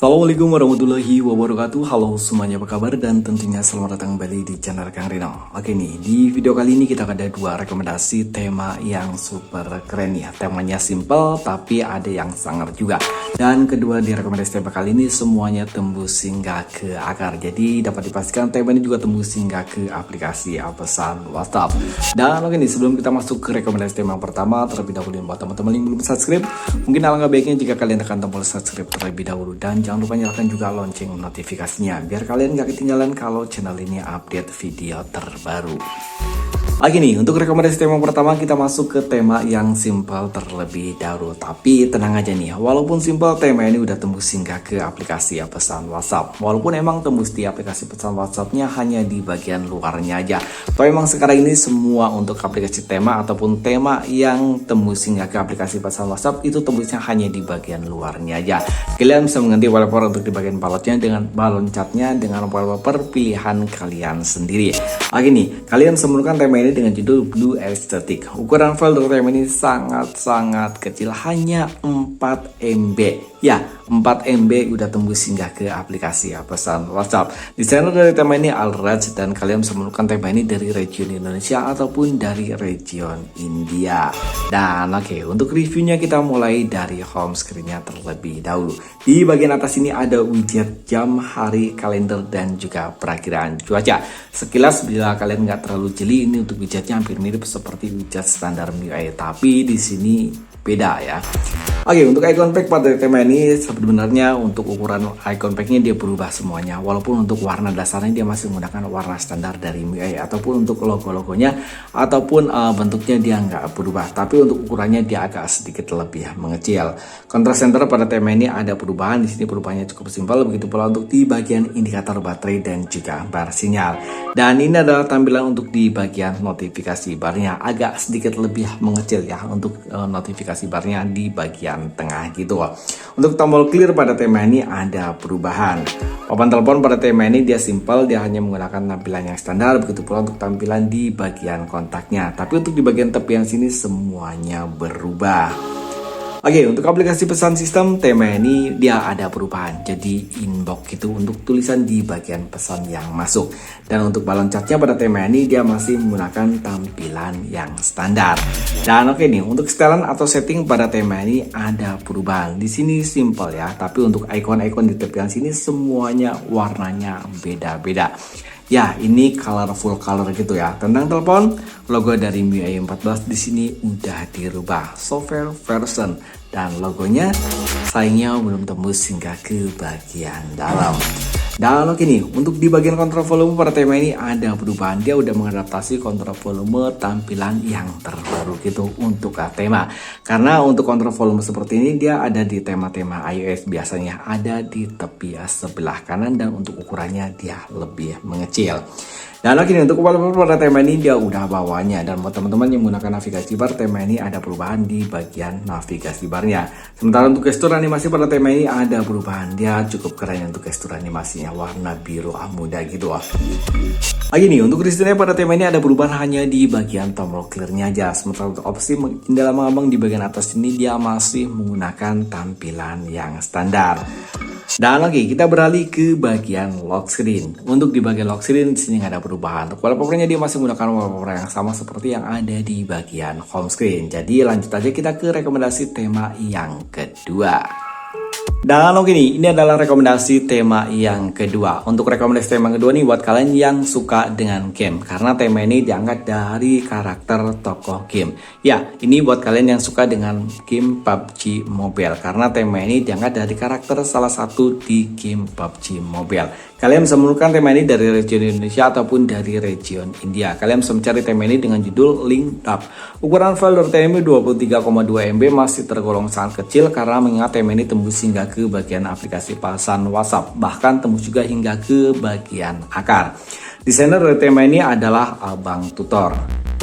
Assalamualaikum warahmatullahi wabarakatuh. Halo semuanya, apa kabar? Dan tentunya selamat datang kembali di channel Kang Rino. Oke nih, di video kali ini kita ada dua rekomendasi tema yang super keren ya. Temanya simple tapi ada yang sangar juga. Dan kedua di rekomendasi tema kali ini semuanya tembus hingga ke akar. Jadi dapat dipastikan tema ini juga tembus hingga ke aplikasi pesan WhatsApp. Dan oke nih, sebelum kita masuk ke rekomendasi tema yang pertama, terlebih dahulu buat teman-teman yang belum subscribe, mungkin alangkah baiknya jika kalian tekan tombol subscribe terlebih dahulu, dan jangan lupa nyalakan juga lonceng notifikasinya biar kalian gak ketinggalan kalau channel ini update video terbaru. Oke nih, untuk rekomendasi tema pertama kita masuk ke tema yang simple terlebih dahulu. Tapi tenang aja nih, walaupun simple, tema ini udah tembus hingga ke aplikasi pesan WhatsApp. Walaupun emang tembus di aplikasi pesan WhatsAppnya hanya di bagian luarnya aja. Tapi emang sekarang ini semua untuk aplikasi tema ataupun tema yang tembus hingga ke aplikasi pesan WhatsApp itu tembusnya hanya di bagian luarnya aja. Kalian bisa mengganti wallpaper untuk di bagian balotnya dengan balon catnya dengan wallpaper pilihan kalian sendiri. Oke nih, kalian semulakan tema ini dengan judul Blue Aesthetic. Ukuran file dari tema ini sangat kecil, hanya 4 MB. Ya, 4 MB udah tembus hingga ke aplikasi pesan WhatsApp. Desainer dari tema ini Alraj, dan kalian bisa menemukan tema ini dari region Indonesia ataupun dari region India. Dan oke, untuk reviewnya kita mulai dari home screen-nya terlebih dahulu. Di bagian atas ini ada widget jam, hari, kalender, dan juga perakiraan cuaca. Sekilas bila kalian nggak terlalu jeli, ini untuk widgetnya hampir mirip seperti widget standar MIUI, tapi di sini beda ya. Oke, untuk icon pack pada tema ini sebenarnya untuk ukuran icon packnya dia berubah semuanya. Walaupun untuk warna dasarnya dia masih menggunakan warna standar dari MIUI, ataupun untuk logo-logonya ataupun bentuknya dia nggak berubah. Tapi untuk ukurannya dia agak sedikit lebih mengecil. Contrast center pada tema ini ada perubahan. Di sini perubahannya cukup simpel. Begitu pula untuk di bagian indikator baterai dan juga bar sinyal. Dan ini adalah tampilan untuk di bagian notifikasi barnya, agak sedikit lebih mengecil ya untuk notifikasi barnya di bagian tengah gitu. Untuk tombol clear pada tema ini ada perubahan. Papan telepon pada tema ini dia simple, dia hanya menggunakan tampilan yang standar. Begitu pula untuk tampilan di bagian kontaknya. Tapi untuk di bagian tepian sini semuanya berubah. Oke, untuk aplikasi pesan sistem tema ini dia ada perubahan. Jadi inbox itu untuk tulisan di bagian pesan yang masuk. Dan untuk balon catnya pada tema ini dia masih menggunakan tampilan yang standar. Dan oke nih, untuk setelan atau setting pada tema ini ada perubahan. Di sini simple ya, tapi untuk icon-icon di tepian sini semuanya warnanya beda-beda. Ya, ini colorful color gitu ya. Tentang telepon, logo dari MIUI 14 di sini udah dirubah software version, dan logonya sayangnya belum tembus hingga ke bagian dalam. Dan oke nih, untuk di bagian kontrol volume pada tema ini ada perubahan. Dia udah mengadaptasi kontrol volume tampilan yang terbaru gitu untuk tema. Karena untuk kontrol volume seperti ini dia ada di tema-tema iOS biasanya ada di tepi sebelah kanan, dan untuk ukurannya dia lebih mengecil. Dan oke nih, untuk wallpaper pada tema ini dia udah bawahnya, dan buat teman-teman yang menggunakan navigasi bar, tema ini ada perubahan di bagian navigasi barnya. Sementara untuk gestur animasi pada tema ini ada perubahan, dia cukup keren untuk gestur animasinya, warna biru muda gitu. Oke nih, untuk reasonnya pada tema ini ada perubahan hanya di bagian tombol clearnya aja. Sementara untuk opsi jendela mengambang di bagian atas ini dia masih menggunakan tampilan yang standar. Dan oke, kita beralih ke bagian lock screen. Untuk di bagian lock screen di sini nggak ada perubahan. Untuk wallpapernya dia masih menggunakan wallpaper yang sama seperti yang ada di bagian home screen. Jadi lanjut aja kita ke rekomendasi tema yang kedua. Dan oke nih, ini adalah rekomendasi tema yang kedua. Untuk rekomendasi tema yang kedua nih buat kalian yang suka dengan game, karena tema ini diangkat dari karakter tokoh game. Ya, ini buat kalian yang suka dengan game PUBG Mobile, karena tema ini diangkat dari karakter salah satu di game PUBG Mobile. Kalian bisa menemukan tema ini dari region Indonesia ataupun dari region India. Kalian bisa mencari tema ini dengan judul Link Up. Ukuran file dari tema ini 23,2 MB, masih tergolong sangat kecil karena mengingat tema ini tembus hingga ke bagian aplikasi pesan WhatsApp, bahkan tembus juga hingga ke bagian akar. Desainer dari tema ini adalah Abang Tutor.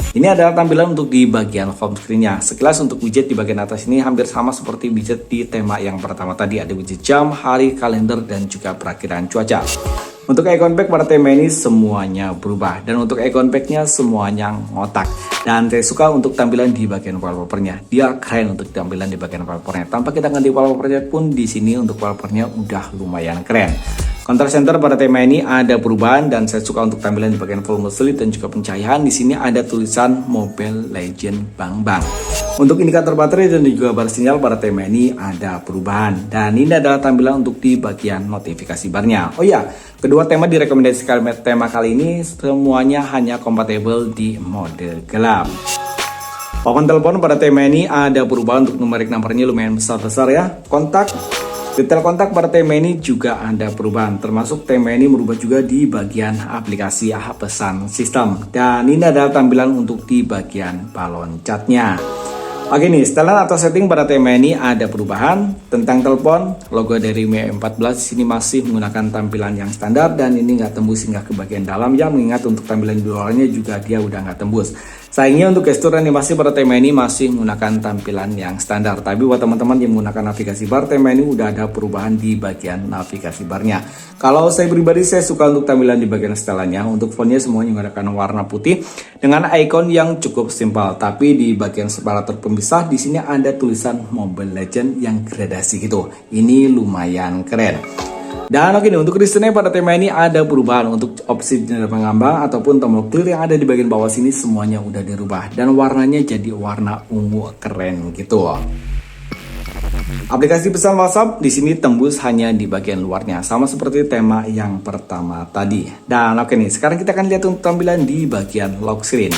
Ini adalah tampilan untuk di bagian home screen-nya. Sekilas untuk widget di bagian atas ini hampir sama seperti widget di tema yang pertama tadi. Ada widget jam, hari, kalender, dan juga perakiraan cuaca. Untuk icon pack pada tema ini semuanya berubah, dan untuk icon packnya semuanya ngotak. Dan saya suka untuk tampilan di bagian wallpapernya, dia keren untuk tampilan di bagian wallpapernya. Tanpa kita ganti wallpapernya pun di sini untuk wallpapernya udah lumayan keren. Control center pada tema ini ada perubahan, dan saya suka untuk tampilan di bagian volume selip dan juga pencahayaan. Di sini ada tulisan Mobile Legends Bang Bang. Untuk indikator baterai dan juga bar sinyal pada tema ini ada perubahan, dan ini adalah tampilan untuk di bagian notifikasi barnya. Oh ya, kedua tema direkomendasikan tema kali ini semuanya hanya kompatibel di mode gelap. Papan telepon pada tema ini ada perubahan, untuk numerik nomornya lumayan besar-besar ya. Detail kontak pada tema ini juga ada perubahan, termasuk tema ini merubah juga di bagian aplikasi pesan sistem. Dan ini adalah tampilan untuk di bagian balon catnya. Oke nih, setelan atau setting pada tema ini ada perubahan. Tentang telepon, logo dari Mi 14 ini masih menggunakan tampilan yang standar, dan ini nggak tembus hingga ke bagian dalam ya, mengingat untuk tampilan di luarnya juga dia udah nggak tembus. Sayangnya untuk gestur animasi pada tema ini masih menggunakan tampilan yang standar. Tapi buat teman-teman yang menggunakan navigasi bar, tema ini udah ada perubahan di bagian navigasi barnya. Kalau saya pribadi, saya suka untuk tampilan di bagian setelannya. Untuk fontnya semuanya menggunakan warna putih dengan icon yang cukup simpel. Tapi di bagian separator pemisah di sini ada tulisan Mobile Legends yang gradasi gitu. Ini lumayan keren. Dan oke nih, untuk listennya pada tema ini ada perubahan. Untuk opsi jendela pengambang ataupun tombol clear yang ada di bagian bawah sini semuanya udah dirubah, dan warnanya jadi warna ungu keren gitu. Aplikasi pesan WhatsApp di sini tembus hanya di bagian luarnya, sama seperti tema yang pertama tadi. Dan oke nih, sekarang kita akan lihat untuk tampilan di bagian lock screen.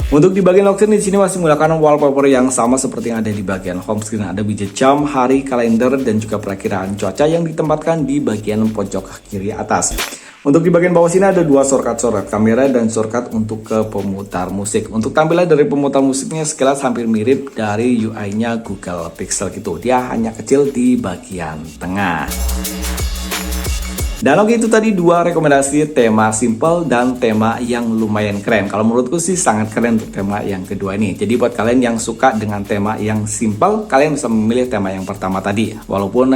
Untuk di bagian lock screen di sini masih menggunakan wallpaper yang sama seperti yang ada di bagian home screen. Ada widget jam, hari, kalender, dan juga perakiraan cuaca yang ditempatkan di bagian pojok kiri atas. Untuk di bagian bawah sini ada dua shortcut kamera dan shortcut untuk ke pemutar musik. Untuk tampilan dari pemutar musiknya sekilas hampir mirip dari UI-nya Google Pixel gitu. Dia hanya kecil di bagian tengah. Dan oke, itu tadi dua rekomendasi tema simple dan tema yang lumayan keren. Kalau menurutku sih sangat keren untuk tema yang kedua ini. Jadi buat kalian yang suka dengan tema yang simple, kalian bisa memilih tema yang pertama tadi. Walaupun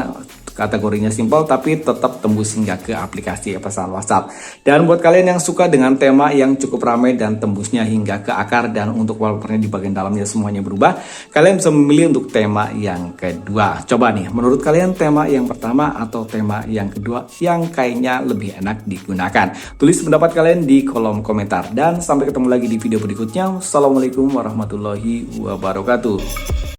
kategorinya simple tapi tetap tembus hingga ke aplikasi pesan WhatsApp. Dan buat kalian yang suka dengan tema yang cukup ramai dan tembusnya hingga ke akar, dan untuk wallpapernya di bagian dalamnya semuanya berubah, kalian bisa memilih untuk tema yang kedua. Coba nih, menurut kalian tema yang pertama atau tema yang kedua yang kayaknya lebih enak digunakan? Tulis pendapat kalian di kolom komentar, dan sampai ketemu lagi di video berikutnya. Assalamualaikum warahmatullahi wabarakatuh.